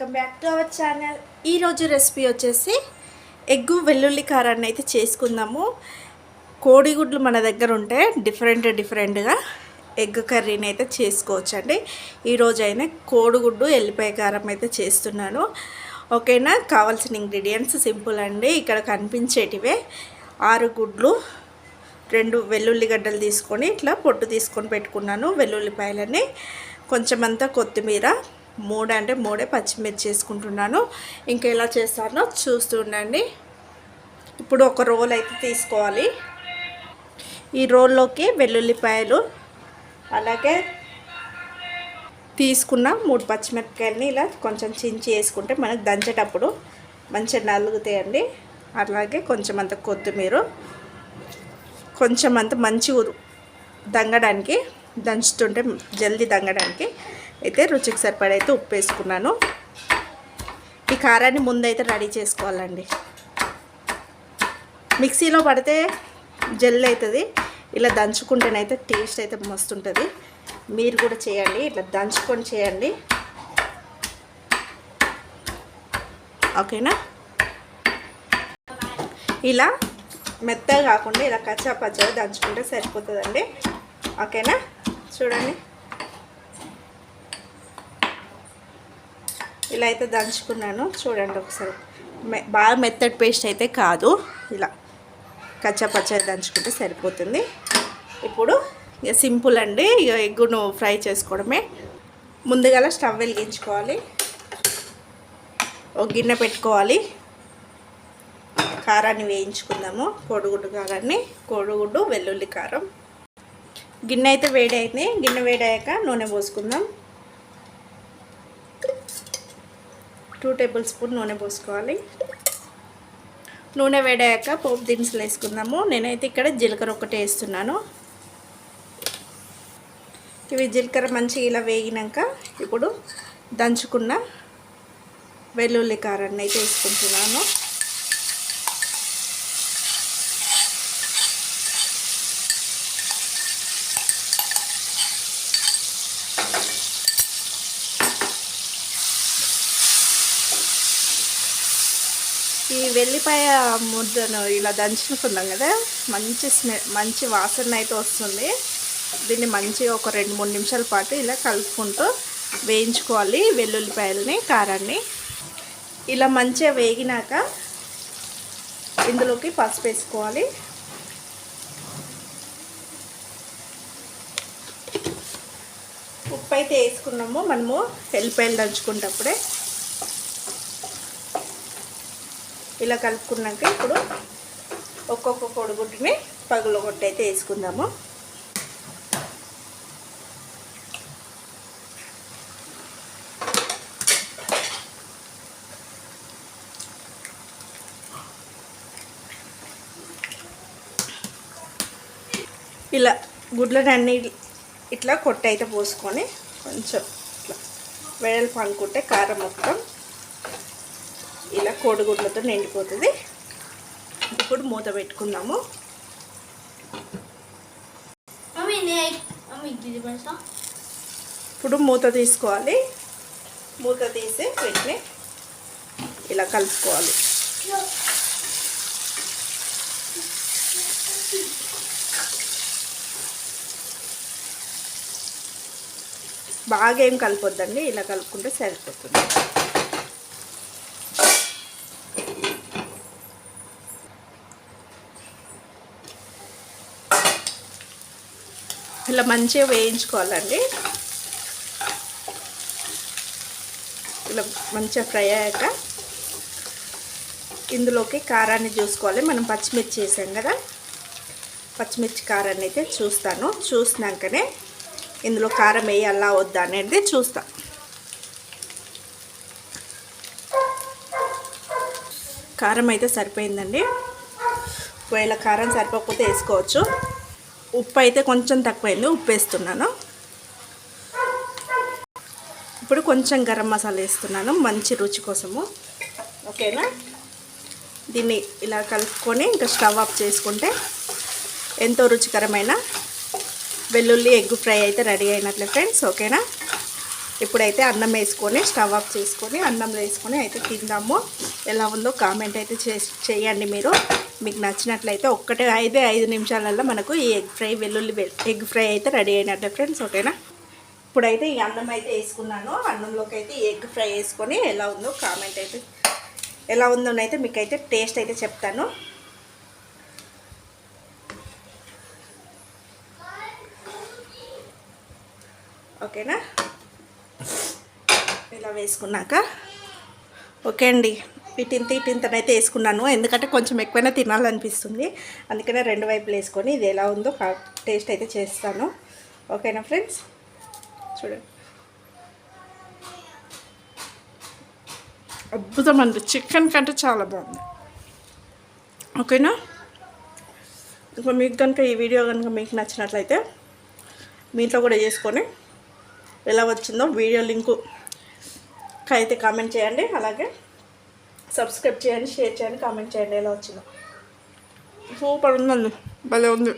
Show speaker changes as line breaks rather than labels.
Welcome back to our channel. ఈరోజు recipe వచ్చేసి egg వెల్లుల్లి కారాన్ని అయితే చేసుకుందాము. కోడిగుడ్లు మన దగ్గర ఉంటే డిఫరెంట్గా ఎగ్ కర్రీని అయితే చేసుకోవచ్చు అండి. ఈరోజు అయినా కోడిగుడ్డు ఎల్లిపాయ కారం అయితే చేస్తున్నాను. ఓకేనా? కావాల్సిన ఇంగ్రీడియంట్స్ సింపుల్ అండి. ఇక్కడ కనిపించేటివే 6 గుడ్లు, 2 వెల్లుల్లి గడ్డలు తీసుకొని ఇట్లా పొట్టు తీసుకొని పెట్టుకున్నాను. వెల్లుల్లిపాయలని కొంచెం అంతా కొత్తిమీర, 3 అంటే 3 పచ్చిమిర్చి చేసుకుంటున్నాను. ఇంకా ఎలా చేస్తానో చూస్తూ ఉండండి. ఇప్పుడు ఒక రోల్ అయితే తీసుకోవాలి. ఈ రోల్లోకి వెల్లుల్లిపాయలు, అలాగే తీసుకున్న 3 పచ్చిమిరపకాయలని ఇలా కొంచెం చించి వేసుకుంటే మనకు దంచేటప్పుడు మంచిగా నలుగుతాయండి. అలాగే కొంచెం అంత కొత్తిమీర, కొంచెం అంత మంచి దంగడానికి, దంచుతుంటే జల్దీ దంగడానికి అయితే రుచికి సరిపడైతే ఉప్పు వేసుకున్నాను. ఈ కారాన్ని ముందైతే రెడీ చేసుకోవాలండి. మిక్సీలో పడితే జల్లి అవుతుంది, ఇలా దంచుకుంటేనైతే టేస్ట్ అయితే మస్తు ఉంటుంది. మీరు కూడా చేయండి, ఇట్లా దంచుకొని చేయండి. ఓకేనా? ఇలా మెత్తగా కాకుండా ఇలా కచ్చా పచ్చగా దంచుకుంటే సరిపోతుందండి. ఓకేనా? చూడండి, ఇలా అయితే దంచుకున్నాను. చూడండి ఒకసారి, బాగా మెత్తటి పేస్ట్ అయితే కాదు, ఇలా కచ్చా పచ్చగా దంచుకుంటే సరిపోతుంది. ఇప్పుడు ఇక సింపుల్ అండి. ఇక ఎగ్గును ఫ్రై చేసుకోవడమే. ముందుగా స్టవ్ వెలిగించుకోవాలి, ఒక గిన్నె పెట్టుకోవాలి. కారాన్ని వేయించుకుందాము. కోడిగుడ్డు కారాన్ని, కోడిగుడ్డు వెల్లుల్లి కారం. గిన్నె అయితే వేడి అయింది. గిన్నె వేడి అయ్యాక నూనె పోసుకుందాం. 2 టేబుల్ స్పూన్ నూనె పోసుకోవాలి. నూనె వేడాక పోపు దినుసులు వేసుకుందాము. నేనైతే ఇక్కడ జీలకర్ర ఒకటి వేస్తున్నాను. ఇవి జీలకర్ర మంచిగా ఇలా వేగినాక ఇప్పుడు దంచుకున్న వెల్లుల్లి కారాన్ని అయితే వేసుకుంటున్నాను. ఈ వెల్లిపాయ ముద్దను ఇలా దంచుకున్నాం కదా, మంచి వాసన అయితే వస్తుంది. దీన్ని మంచిగా ఒక 2-3 నిమిషాల పాటు ఇలా కలుపుకుంటూ వేయించుకోవాలి. వెల్లుల్లిపాయలని, కారాన్ని ఇలా మంచిగా వేగినాక ఇందులోకి పసుపు వేసుకోవాలి. ఉప్పు అయితే వేసుకున్నాము మనము వెల్లిపాయలు దంచుకునేటప్పుడే. ఇలా కలుపుకున్నాక ఇప్పుడు ఒక్కొక్క కోడిగుడ్డుని పగులగొట్టి అయితే వేసుకుందాము. ఇలా గుడ్లన్నీ ఇట్లా కొట్టి అయితే పోసుకొని కొంచెం ఇట్లా వెడల్పు అనుకుంటే కారం మొత్తం ఇలా కోడిగుడ్లతో నిండిపోతుంది. ఇప్పుడు మూత పెట్టుకుందాము. ఇప్పుడు మూత తీసుకోవాలి. మూత తీసి వీటిని ఇలా కలుపుకోవాలి. బాగా ఏం కలపొద్దండి, ఇలా కలుపుకుంటే సరిపోతుంది. ఇలా మంచిగా వేయించుకోవాలండి. ఇలా మంచిగా ఫ్రై అయ్యాక ఇందులోకి కారాన్ని చూసుకోవాలి. మనం పచ్చిమిర్చి వేసాం కదా, పచ్చిమిర్చి కారాన్ని అయితే చూసినాకనే ఇందులో కారం వేయాలా వద్దా అనేది చూస్తా. కారం అయితే సరిపోయిందండి. ఒకవేళ కారం సరిపోకపోతే వేసుకోవచ్చు. ఉప్పు అయితే కొంచెం తక్కువైంది, ఉప్పు వేస్తున్నాను. ఇప్పుడు కొంచెం గరం మసాలా వేస్తున్నాను, మంచి రుచి కోసము. ఓకేనా? దీన్ని ఇలా కలుపుకొని ఇంకా స్టవ్ ఆఫ్ చేసుకుంటే ఎంతో రుచికరమైన వెల్లుల్లి ఎగ్ ఫ్రై అయితే రెడీ అయినట్లే ఫ్రెండ్స్. ఓకేనా? ఇప్పుడైతే అన్నం వేసుకొని స్టవ్ ఆఫ్ చేసుకొని అన్నంలో వేసుకొని అయితే తిందాము. ఎలా ఉందో కామెంట్ అయితే చేయండి మీరు. మీకు నచ్చినట్లయితే ఒక్కటే 5 నిమిషాలలో మనకు ఈ ఎగ్ ఫ్రై అయితే రెడీ అయినట్లే ఫ్రెండ్స్. ఓకేనా. ఇప్పుడైతే ఈ అన్నం అయితే వేసుకున్నాను. అన్నంలోకి అయితే ఈ ఎగ్ ఫ్రై వేసుకొని ఎలా ఉందో కామెంట్ అయితే ఎలా ఉందోనైతే మీకైతే టేస్ట్ అయితే చెప్తాను. ఓకేనా. ఇలా వేసుకున్నాక ఓకే అండి. ఇటింతనైతే వేసుకున్నాను, ఎందుకంటే కొంచెం ఎక్కువైనా తినాలనిపిస్తుంది. అందుకనే 2 వైపులు వేసుకొని ఇది ఎలా ఉందో టేస్ట్ అయితే చేస్తాను. ఓకేనా ఫ్రెండ్స్. చూడండి, అద్భుతం అండి. చికెన్ కంటే చాలా బాగుంది. ఓకేనా. ఇంకా మీకు కనుక ఈ వీడియో కనుక మీకు నచ్చినట్లయితే మీ ఇంట్లో కూడా చేసుకొని ఎలా వచ్చిందో వీడియో లింకు అయితే కామెంట్ చేయండి. అలాగే సబ్స్క్రైబ్ చేయండి, షేర్ చేయండి, కామెంట్ చేయండి ఎలా వచ్చిందో. సూపర్ ఉందండి, భలే ఉంది.